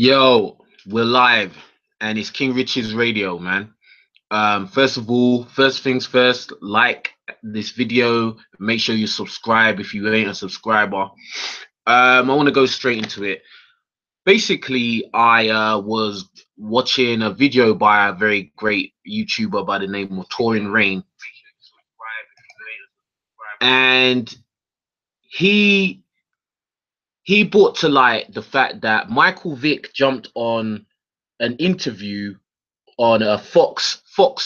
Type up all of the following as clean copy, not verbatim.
Yo, we're live and it's King Rich's radio, man. First of all, first things first, like this video, make sure you subscribe if you ain't a subscriber. I want to go straight into it. Basically, I was watching a video by a very great YouTuber by the name of Torin Rain, and he he brought to light the fact that Michael Vick jumped on an interview on a Fox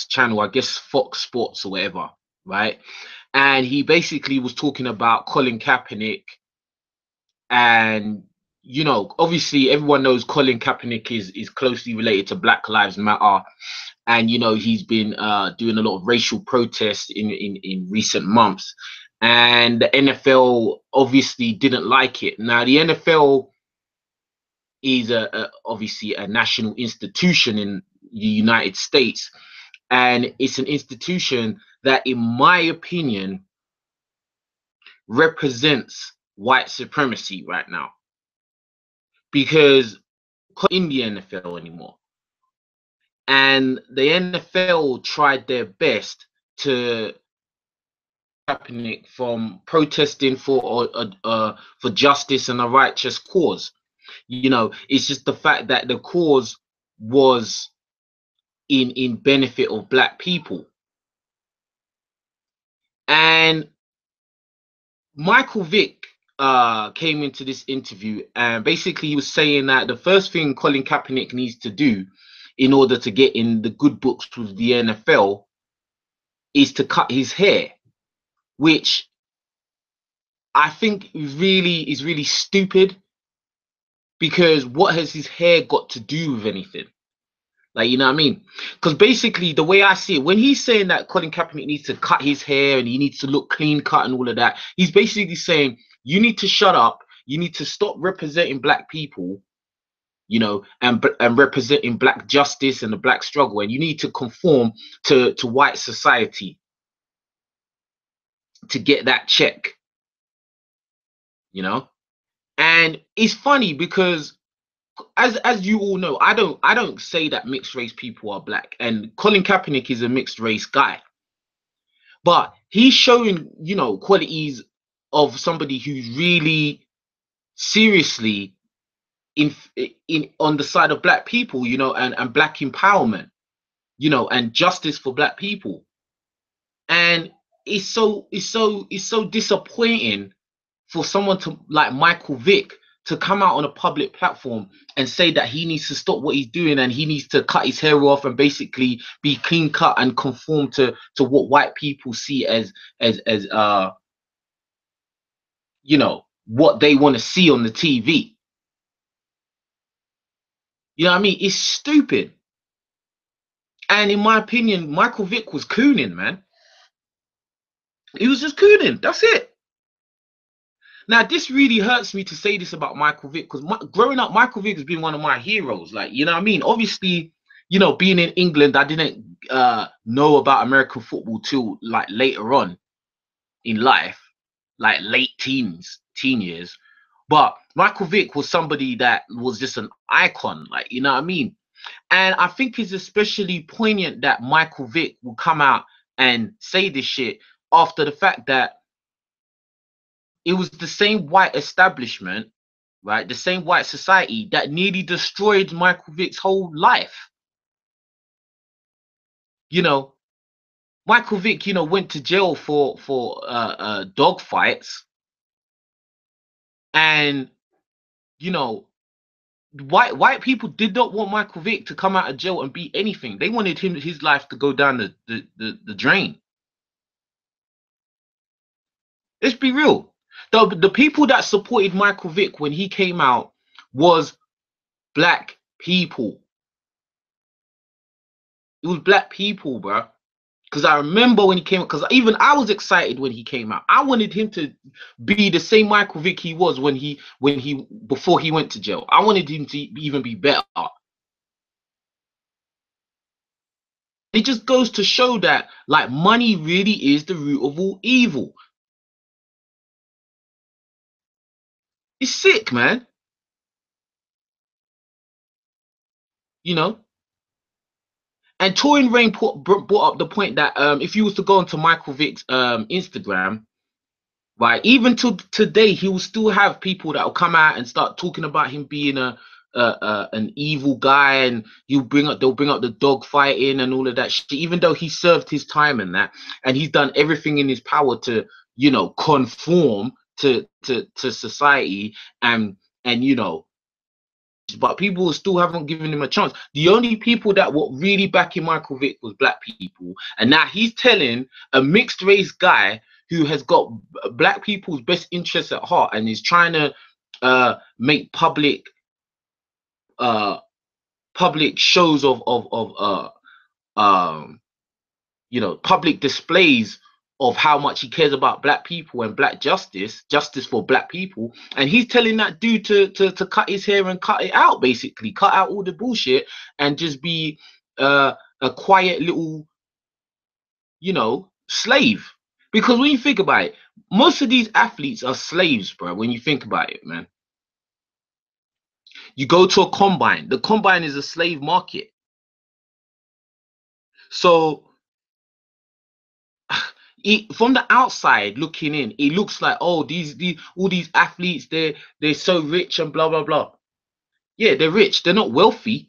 channel, I guess Fox Sports or whatever, right? And he basically was talking about Colin Kaepernick, and obviously everyone knows Colin Kaepernick is closely related to Black Lives Matter, and he's been doing a lot of racial protests in recent months, and the NFL obviously didn't like it. Now the NFL is obviously a national institution in the United States, and it's an institution that, in my opinion, represents white supremacy right now, because in the NFL anymore, and the NFL tried their best to Kaepernick from protesting for justice and a righteous cause. It's just the fact that the cause was in benefit of Black people. And Michael Vick came into this interview, and basically he was saying that the first thing Colin Kaepernick needs to do in order to get in the good books with the NFL is to cut his hair, which I think is really stupid, because what has his hair got to do with anything? Like, you know what I mean? Because basically, the way I see it, when he's saying that Colin Kaepernick needs to cut his hair and he needs to look clean cut and all of that, he's basically saying you need to shut up, you need to stop representing Black people, and representing Black justice and the Black struggle, and you need to conform to white society to get that check. And it's funny because, as you all know, I don't say that mixed race people are Black, and Colin Kaepernick is a mixed race guy, but he's showing qualities of somebody who's really seriously in on the side of Black people, and Black empowerment, and justice for Black people. And it's so disappointing for someone to like Michael Vick to come out on a public platform and say that he needs to stop what he's doing and he needs to cut his hair off and basically be clean cut and conform to what white people see as what they want to see on the TV. You know what I mean? It's stupid. And in my opinion, Michael Vick was cooning, man. He was just cooning. That's it. Now, this really hurts me to say this about Michael Vick, because growing up, Michael Vick has been one of my heroes. Like, you know what I mean? Obviously, being in England, I didn't know about American football till like later on in life, like late teen years. But Michael Vick was somebody that was just an icon, like, you know what I mean? And I think it's especially poignant that Michael Vick will come out and say this shit after the fact that it was the same white establishment, right? The same white society that nearly destroyed Michael Vick's whole life. Michael Vick, went to jail for dog fights, and white people did not want Michael Vick to come out of jail and be anything. They wanted his life to go down the drain. Let's be real. The people that supported Michael Vick when he came out was Black people. It was Black people, bro. Because I remember when he came out, because even I was excited when he came out. I wanted him to be the same Michael Vick he was before he went to jail. I wanted him to even be better. It just goes to show that, like, money really is the root of all evil. It's sick, man. you know. And Torin Rain brought up the point that if you was to go onto Michael Vick's Instagram, right, even to today, he will still have people that will come out and start talking about him being an evil guy, and they'll bring up the dog fighting and all of that shit, even though he served his time and that, and he's done everything in his power to, you know, conform to society, and you know, but people still haven't given him a chance. The only people that were really backing Michael Vick was black people, and now he's telling a mixed race guy who has got black people's best interests at heart and is trying to make uh public shows of you know, public displays of how much he cares about black people and black justice for black people, and he's telling that dude to cut his hair and cut it out, basically cut out all the bullshit and just be a quiet little, you know, slave. Because when you think about it, most of these athletes are slaves, bro. When you think about it, man, you go to a combine, the combine is a slave market. So from the outside looking in, it looks like, oh, these all these athletes, they're so rich and blah blah blah. Yeah, they're rich, they're not wealthy.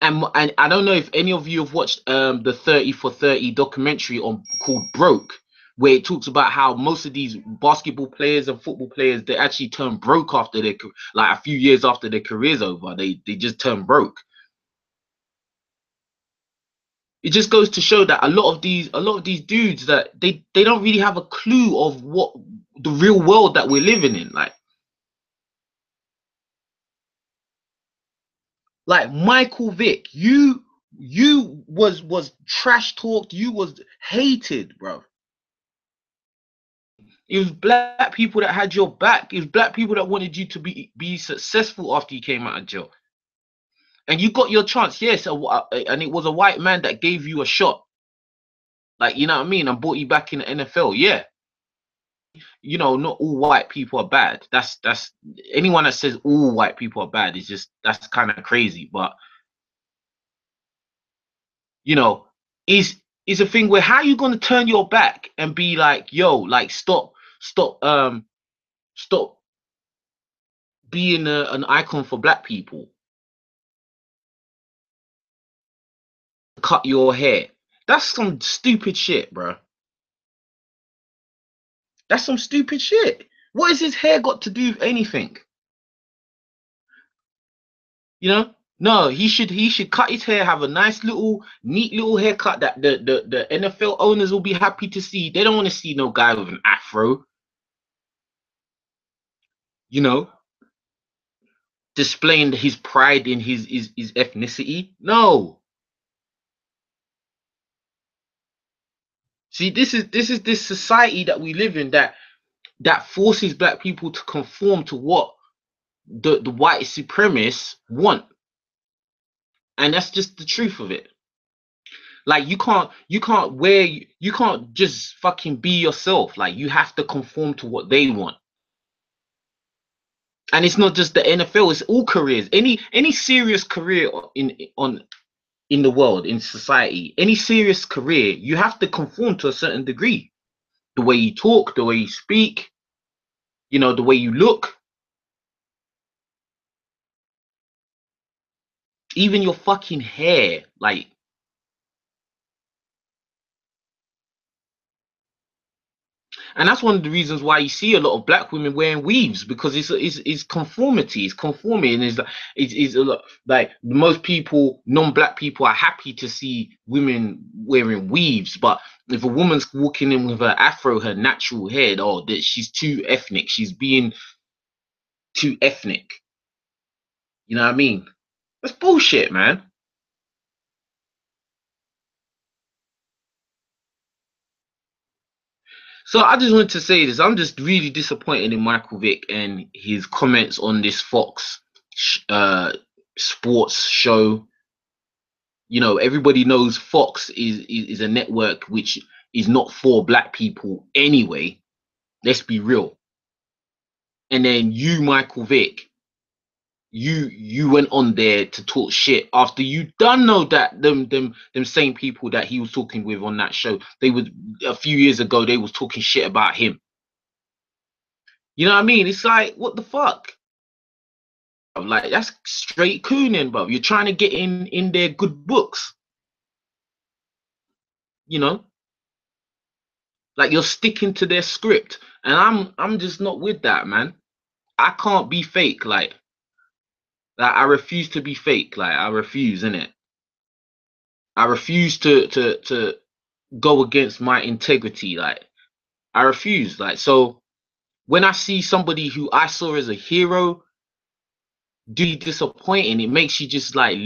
And I don't know if any of you have watched the 30 for 30 documentary on called Broke, where it talks about how most of these basketball players and football players, they actually turn broke after their, like a few years after their career's over. They just turn broke. It just goes to show that a lot of these dudes, that they don't really have a clue of what the real world that we're living in. Like Michael Vick, you was trash talked, you was hated, bro. It was black people that had your back. It was black people that wanted you to be successful after you came out of jail, and you got your chance. Yes, and it was a white man that gave you a shot. Like, you know what I mean, and brought you back in the NFL. Yeah, you know, not all white people are bad. That's anyone that says all white people are bad is just, that's kind of crazy. But you know, is a thing where how you gonna turn your back and be like, yo, like stop being an icon for black people, cut your hair. That's some stupid shit, bro. That's some stupid shit. What has his hair got to do with anything? You know? No, he should cut his hair, have a nice little neat little haircut that the NFL owners will be happy to see. They don't want to see no guy with an afro, you know, displaying his pride in his ethnicity. No. See, this is this society that we live in, that forces black people to conform to what the white supremacists want. And that's just the truth of it. Like, you can't just fucking be yourself. Like, you have to conform to what they want. And it's not just the NFL, it's all careers. Any serious career in the world, in society, any serious career, you have to conform to a certain degree. The way you talk, the way you speak, you know, the way you look, even your fucking hair. Like, and that's one of the reasons why you see a lot of black women wearing weaves, because it's conformity, it's conforming, and it's a lot, like, most people, non-black people, are happy to see women wearing weaves. But if a woman's walking in with her afro, her natural hair, oh, that she's too ethnic, she's being too ethnic. You know what I mean? That's bullshit, man. So I just wanted to say this. I'm just really disappointed in Michael Vick and his comments on this Fox uh, sports show. You know, everybody knows Fox is a network which is not for black people anyway. Let's be real. And then you, Michael Vick, you went on there to talk shit after you done know that them same people that he was talking with on that show, they was a few years ago, they was talking shit about him. You know what I mean? It's like, what the fuck? Like, that's straight cooning, bro. You're trying to get in their good books, you know? Like, you're sticking to their script, and I'm just not with that, man. I can't be fake, like I refuse to be fake. Like, I refuse, innit? I refuse to go against my integrity. Like, I refuse. Like, so when I see somebody who I saw as a hero do disappointing, it makes you just like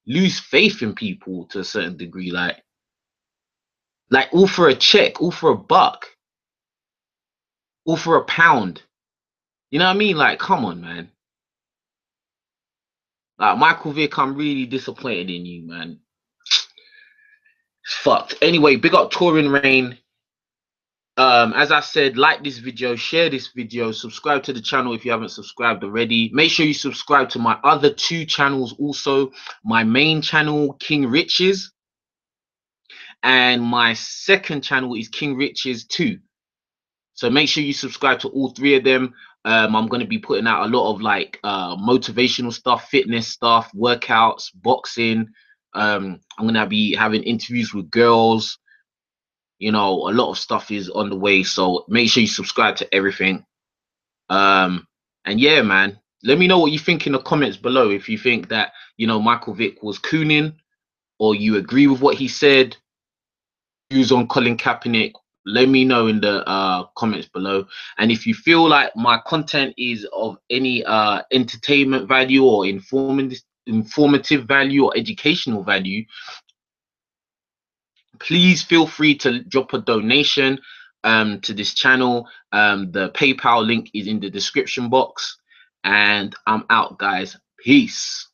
lose faith in people to a certain degree. Like all for a check, all for a buck, all for a pound. You know what I mean? Like, come on, man. Like, Michael Vick, I'm really disappointed in you, man. It's fucked. Anyway, big up Touring Rain. As I said, like this video, share this video, subscribe to the channel if you haven't subscribed already. Make sure you subscribe to my other 2 channels also. My main channel, King Riches, and my second channel is King Riches 2. So make sure you subscribe to all 3 of them. I'm going to be putting out a lot of like motivational stuff, fitness stuff, workouts, boxing. I'm going to be having interviews with girls. You know, a lot of stuff is on the way, so make sure you subscribe to everything. And yeah, man, let me know what you think in the comments below. If you think that, you know, Michael Vick was cooning, or you agree with what he said, views on Colin Kaepernick, let me know in the comments below. And if you feel like my content is of any entertainment value or informative value or educational value, please feel free to drop a donation to this channel. The PayPal link is in the description box, and I'm out, guys. Peace.